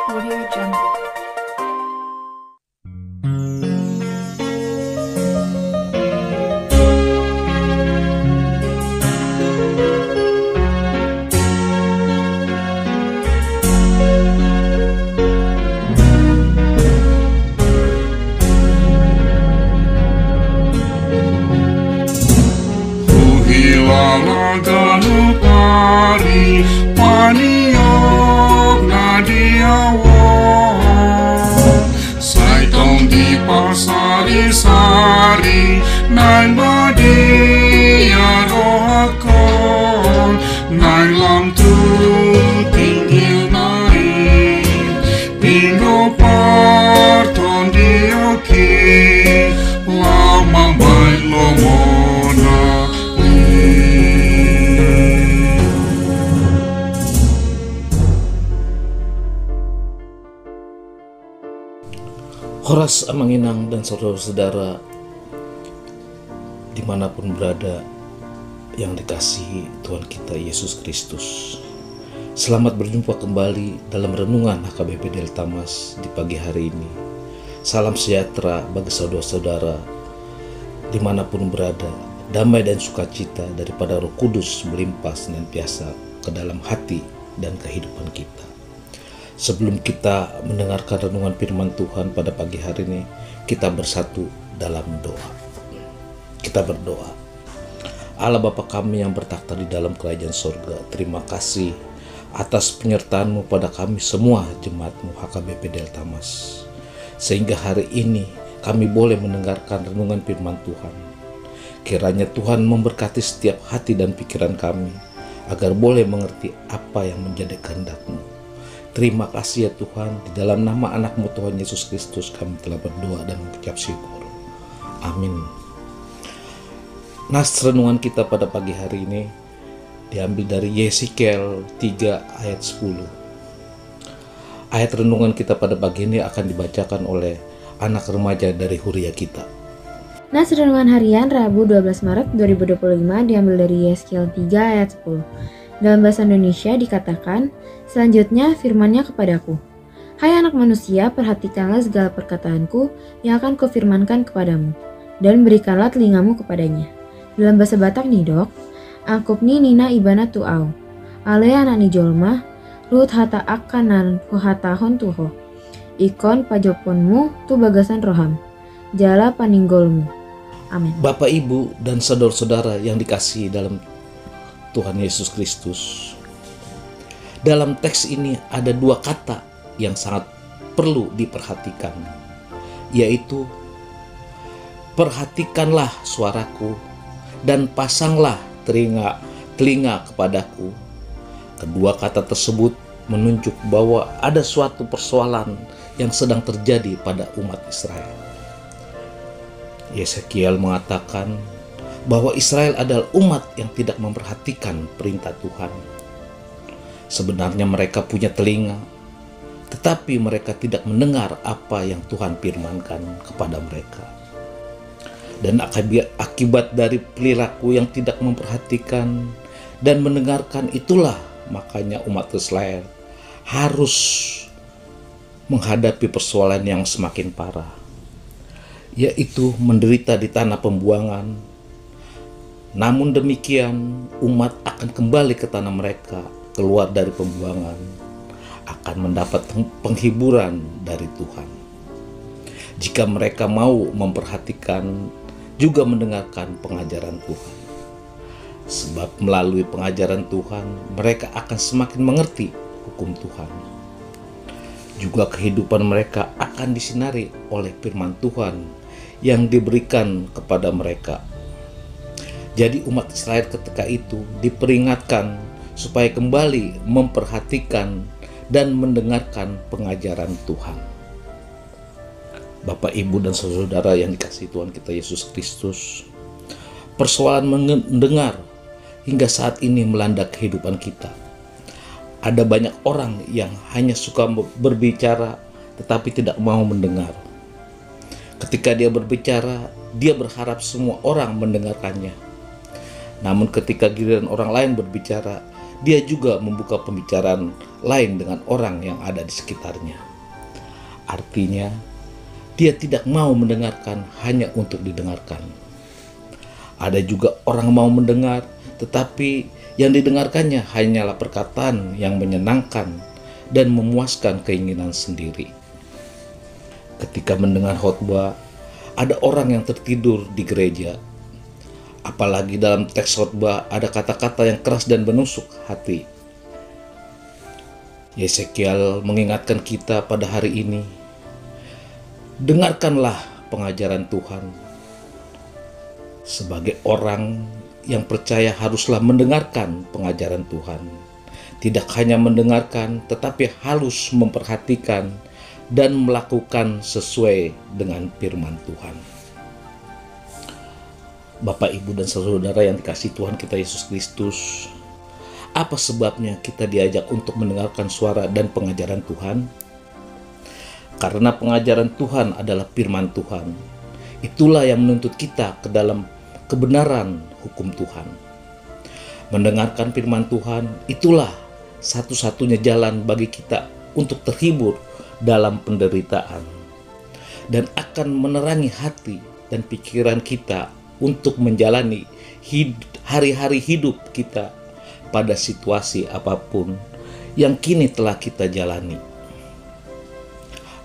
Audio Jungle. Pari paniok na diawon saitong di pasari-sari nai madiarokon nai lam tu tinggi nai pingo parton dioki lamang bai lomona. Horas Amanginang dan saudara-saudara dimanapun berada yang dikasihi Tuhan kita Yesus Kristus, selamat berjumpa kembali dalam renungan HKBP Delta Mas di pagi hari ini. Salam sejahtera bagi saudara-saudara dimanapun berada, damai dan sukacita daripada Roh Kudus melimpah senantiasa ke dalam hati dan kehidupan kita. Sebelum kita mendengarkan renungan firman Tuhan pada pagi hari ini, kita bersatu dalam doa. Kita berdoa. Allah Bapa kami yang bertakhta di dalam kerajaan surga, terima kasih atas penyertaan-Mu pada kami semua jemaat-Mu HKBP Delta Mas. Sehingga hari ini kami boleh mendengarkan renungan firman Tuhan. Kiranya Tuhan memberkati setiap hati dan pikiran kami, agar boleh mengerti apa yang menjadi kehendak-Mu. Terima kasih ya Tuhan, di dalam nama anak-Mu Tuhan Yesus Kristus kami telah berdoa dan mengucap syukur. Amin. Nas renungan kita pada pagi hari ini diambil dari Yeskiel 3 ayat 10. Ayat renungan kita pada pagi ini akan dibacakan oleh anak remaja dari Huria kita. Nas renungan harian Rabu 12 Maret 2025 diambil dari Yeskiel 3 ayat 10. Dalam bahasa Indonesia dikatakan, selanjutnya firman-Nya kepadaku, hai anak manusia, perhatikanlah segala perkataanku yang akan kufirmankan kepadamu, dan berikanlah telingamu kepadanya. Dalam bahasa Batak nidok, angkup ni nina ibana tuau, ale anak ni jolma, lut hata akanan ku hatahon tuho, ikon pajoponmu tu bagasan roham, jala paninggolmu. Amin. Bapak, Ibu, dan saudara-saudara yang dikasihi dalam Tuhan Yesus Kristus. Dalam teks ini ada dua kata yang sangat perlu diperhatikan, yaitu perhatikanlah suaraku dan pasanglah telinga kepadaku. Kedua kata tersebut menunjuk bahwa ada suatu persoalan yang sedang terjadi pada umat Israel. Yeskiel mengatakan bahwa Israel adalah umat yang tidak memperhatikan perintah Tuhan. Sebenarnya mereka punya telinga, tetapi mereka tidak mendengar apa yang Tuhan firmankan kepada mereka. Dan akibat dari perilaku yang tidak memperhatikan dan mendengarkan itulah makanya umat Israel harus menghadapi persoalan yang semakin parah, yaitu menderita di tanah pembuangan. Namun demikian, umat akan kembali ke tanah mereka, keluar dari pembuangan, akan mendapat penghiburan dari Tuhan. Jika mereka mau memperhatikan, juga mendengarkan pengajaran Tuhan. Sebab melalui pengajaran Tuhan, mereka akan semakin mengerti hukum Tuhan. Juga kehidupan mereka akan disinari oleh firman Tuhan yang diberikan kepada mereka. Jadi umat Israel ketika itu diperingatkan supaya kembali memperhatikan dan mendengarkan pengajaran Tuhan. Bapak, Ibu, dan saudara yang dikasihi Tuhan kita Yesus Kristus, persoalan mendengar hingga saat ini melanda kehidupan kita. Ada banyak orang yang hanya suka berbicara tetapi tidak mau mendengar. Ketika dia berbicara, dia berharap semua orang mendengarkannya. Namun ketika giliran orang lain berbicara, dia juga membuka pembicaraan lain dengan orang yang ada di sekitarnya. Artinya, dia tidak mau mendengarkan hanya untuk didengarkan. Ada juga orang mau mendengar, tetapi yang didengarkannya hanyalah perkataan yang menyenangkan dan memuaskan keinginan sendiri. Ketika mendengar khotbah, ada orang yang tertidur di gereja. Apalagi dalam teks khotbah ada kata-kata yang keras dan menusuk hati. Yeskiel mengingatkan kita pada hari ini, dengarkanlah pengajaran Tuhan. Sebagai orang yang percaya haruslah mendengarkan pengajaran Tuhan. Tidak hanya mendengarkan, tetapi harus memperhatikan dan melakukan sesuai dengan firman Tuhan. Bapak, Ibu, dan saudara yang dikasihi Tuhan kita Yesus Kristus, apa sebabnya kita diajak untuk mendengarkan suara dan pengajaran Tuhan? Karena pengajaran Tuhan adalah firman Tuhan. Itulah yang menuntut kita ke dalam kebenaran hukum Tuhan. Mendengarkan firman Tuhan, itulah satu-satunya jalan bagi kita untuk terhibur dalam penderitaan dan akan menerangi hati dan pikiran kita untuk menjalani hari-hari hidup kita pada situasi apapun yang kini telah kita jalani.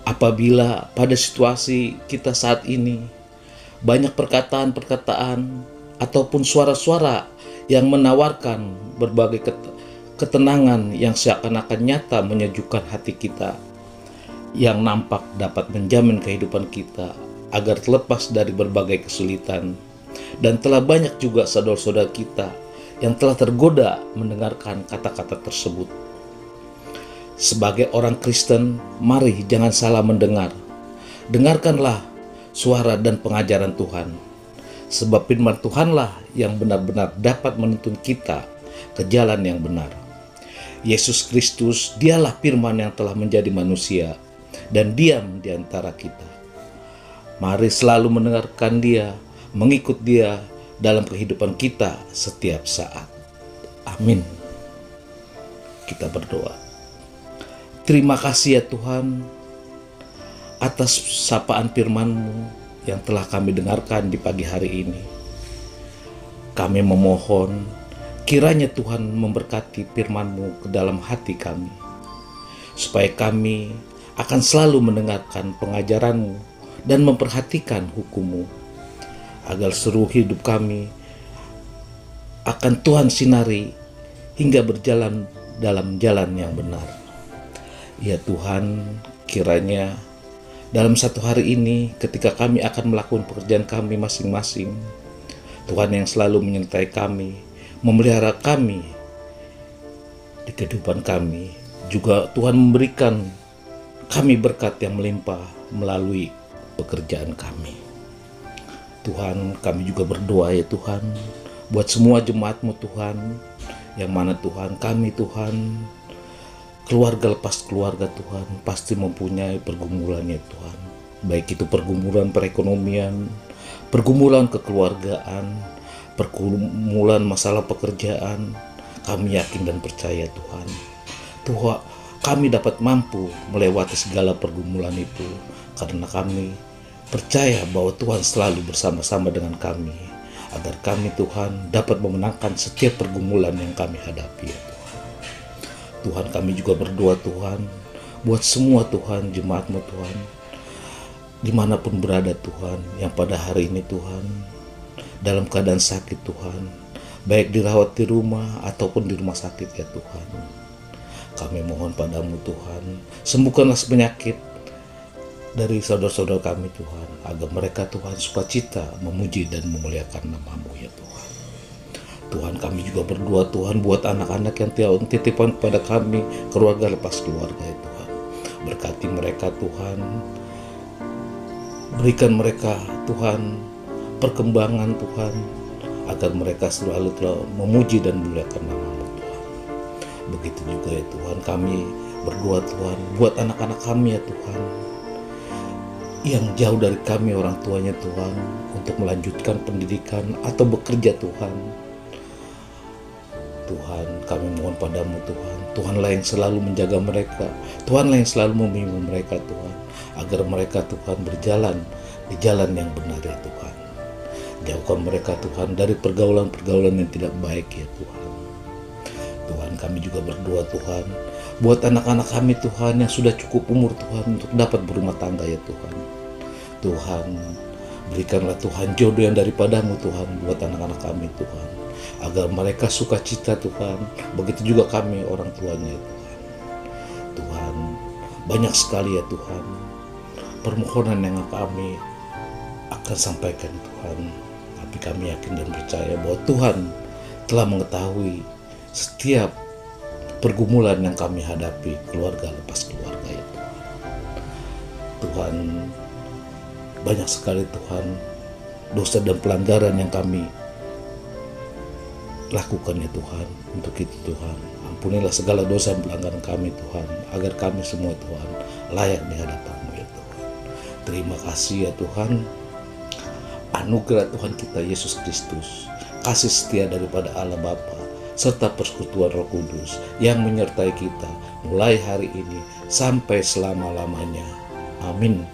Apabila pada situasi kita saat ini banyak perkataan-perkataan ataupun suara-suara yang menawarkan berbagai ketenangan yang seakan-akan nyata menyejukkan hati kita, yang nampak dapat menjamin kehidupan kita agar terlepas dari berbagai kesulitan. Dan telah banyak juga saudara-saudara kita yang telah tergoda mendengarkan kata-kata tersebut. Sebagai orang Kristen, mari jangan salah mendengar. Dengarkanlah suara dan pengajaran Tuhan. Sebab firman Tuhanlah yang benar-benar dapat menuntun kita ke jalan yang benar. Yesus Kristus, dialah firman yang telah menjadi manusia dan diam di antara kita. Mari selalu mendengarkan Dia, mengikut Dia dalam kehidupan kita setiap saat. Amin. Kita berdoa. Terima kasih ya Tuhan atas sapaan firman-Mu yang telah kami dengarkan di pagi hari ini. Kami memohon kiranya Tuhan memberkati firman-Mu ke dalam hati kami, supaya kami akan selalu mendengarkan pengajaran-Mu dan memperhatikan hukum-Mu, agar seluruh hidup kami akan Tuhan sinari hingga berjalan dalam jalan yang benar. Ya Tuhan, kiranya dalam satu hari ini ketika kami akan melakukan pekerjaan kami masing-masing, Tuhan yang selalu menyertai kami, memelihara kami di kehidupan kami. Juga Tuhan memberikan kami berkat yang melimpah melalui pekerjaan kami. Tuhan, kami juga berdoa ya Tuhan, buat semua jemaat-Mu Tuhan, yang mana Tuhan, kami Tuhan, keluarga lepas keluarga Tuhan, pasti mempunyai pergumulan ya Tuhan. Baik itu pergumulan perekonomian, pergumulan kekeluargaan, pergumulan masalah pekerjaan. Kami yakin dan percaya Tuhan, kami dapat mampu melewati segala pergumulan itu, karena kami percaya bahwa Tuhan selalu bersama-sama dengan kami, agar kami Tuhan dapat memenangkan setiap pergumulan yang kami hadapi ya Tuhan. Tuhan, kami juga berdoa Tuhan, buat semua Tuhan, jemaat-Mu Tuhan, dimanapun berada Tuhan, yang pada hari ini Tuhan, dalam keadaan sakit Tuhan, baik dirawat di rumah ataupun di rumah sakit ya Tuhan. Kami mohon padamu Tuhan, sembuhkanlah penyakit dari saudara-saudara kami Tuhan, agar mereka Tuhan sukacita memuji dan memuliakan nama-Mu ya Tuhan. Tuhan, kami juga berdoa Tuhan buat anak-anak yang titipan kepada kami, keluarga lepas keluarga ya Tuhan. Berkati mereka Tuhan, berikan mereka Tuhan perkembangan Tuhan, agar mereka selalu memuji dan memuliakan nama-Mu Tuhan. Begitu juga ya Tuhan, kami berdoa Tuhan buat anak-anak kami ya Tuhan, yang jauh dari kami orang tuanya Tuhan, untuk melanjutkan pendidikan atau bekerja Tuhan. Tuhan, kami mohon padamu Tuhan. Tuhanlah yang selalu menjaga mereka. Tuhanlah yang selalu membimbing mereka Tuhan. Agar mereka Tuhan berjalan di jalan yang benar ya Tuhan. Jauhkan mereka Tuhan dari pergaulan-pergaulan yang tidak baik ya Tuhan. Tuhan, kami juga berdoa Tuhan, buat anak-anak kami Tuhan yang sudah cukup umur Tuhan untuk dapat berumah tangga ya Tuhan. Tuhan, berikanlah Tuhan jodoh yang daripadamu Tuhan buat anak-anak kami Tuhan. Agar mereka sukacita Tuhan, begitu juga kami orang tuanya ya Tuhan. Tuhan, banyak sekali ya Tuhan permohonan yang kami akan sampaikan Tuhan. Tapi kami yakin dan percaya bahwa Tuhan telah mengetahui setiap pergumulan yang kami hadapi, keluarga lepas keluarga ya Tuhan. Tuhan, banyak sekali Tuhan dosa dan pelanggaran yang kami lakukan ya Tuhan. Untuk itu Tuhan, ampunilah segala dosa dan pelanggaran kami Tuhan, agar kami semua Tuhan layak di hadapan-Mu ya Tuhan. Terima kasih ya Tuhan. Anugerah Tuhan kita Yesus Kristus, kasih setia daripada Allah Bapa, serta persekutuan Roh Kudus yang menyertai kita mulai hari ini sampai selama-lamanya. Amin.